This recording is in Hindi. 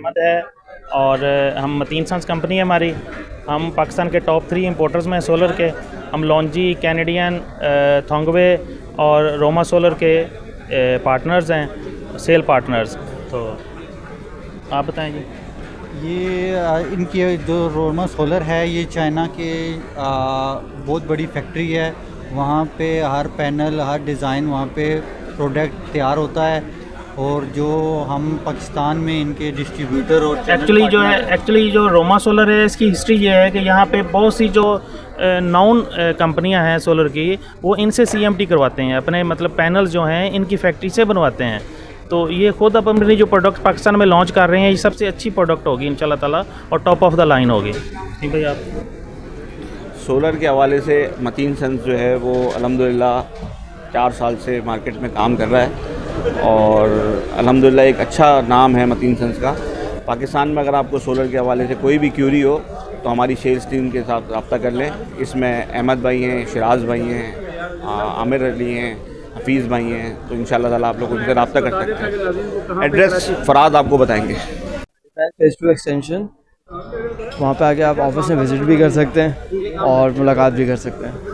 अहमद है और हम मतीन सन्स कंपनी है हमारी। हम पाकिस्तान के टॉप 3 इंपोर्टर्स में हैं सोलर के। हम लॉन्जी, कैनेडियन, थोंगवे और रोमा सोलर के पार्टनर्स हैं, सेल पार्टनर्स। तो आप बताएं जी। ये इनकी जो रोमा सोलर है ये चाइना के बहुत बड़ी फैक्ट्री है। वहाँ पे हर पैनल, हर डिज़ाइन, वहाँ पे प्रोडक्ट तैयार होता है और जो हम पाकिस्तान में इनके डिस्ट्रीब्यूटर और एक्चुअली जो रोमा सोलर है इसकी हिस्ट्री ये है कि यहाँ पे बहुत सी जो नाउन कंपनियां हैं सोलर की, वो इनसे CMT करवाते हैं अपने, मतलब पैनल्स जो हैं इनकी फैक्ट्री से बनवाते हैं। तो ये खुद अब अपनी जो प्रोडक्ट पाकिस्तान में लॉन्च कर रहे हैं, ये सबसे अच्छी प्रोडक्ट होगी इंशाल्लाह ताला और टॉप ऑफ द लाइन होगी। ठीक भाई। आप सोलर के हवाले से मतीन सन्स जो है वो अल्हम्दुलिल्लाह 4 साल से मार्केट में काम कर रहा है और अल्हम्दुलिल्लाह एक अच्छा नाम है मतीन सन्स का। पाकिस्तान में अगर आपको सोलर के हवाले से कोई भी क्यूरी हो तो हमारी सेल्स टीम के साथ रब्ता कर लें। इसमें अहमद भाई हैं, शिराज भाई हैं, आमिर अली हैं, हफीज़ भाई हैं, तो इंशाल्लाह ताला आप लोग उनसे रब्ता कर सकते हैं। एड्रेस फ़राद आपको बताएंगे। फेस टू एक्सटेंशन, वहाँ पे आके आप ऑफिस में विज़िट भी कर सकते हैं और मुलाकात भी कर सकते हैं।